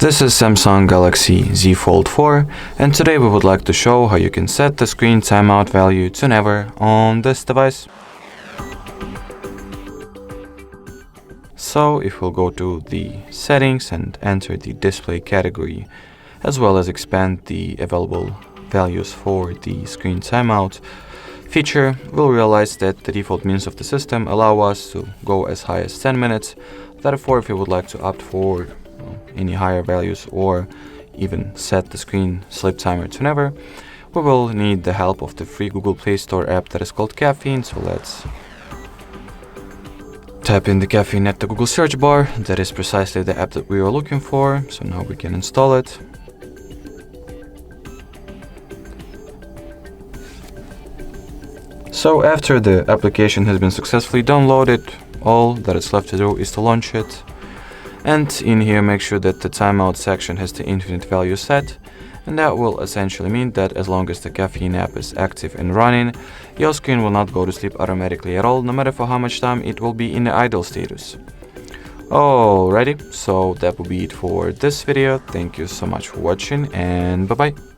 This is Samsung Galaxy Z Fold 4, and today we would like to show how you can set the screen timeout value to never on this device. So if we'll go to the settings and enter the display category, as well as expand the available values for the screen timeout feature, we'll realize that the default means of the system allow us to go as high as 10 minutes. Therefore, if you would like to opt for any higher values or even set the screen sleep timer to never, we will need the help of the free Google Play Store app that is called Caffeine. So let's tap in the Caffeine at the Google search bar. That is precisely the app that we are looking for. So now we can install it. So after the application has been successfully downloaded, all that is left to do is to launch it. And in here, make sure that the timeout section has the infinite value set, and that will essentially mean that as long as the Caffeine app is active and running, your screen will not go to sleep automatically at all, no matter for how much time it will be in the idle status. Alrighty, so that will be it for this video. Thank you so much for watching, and bye bye.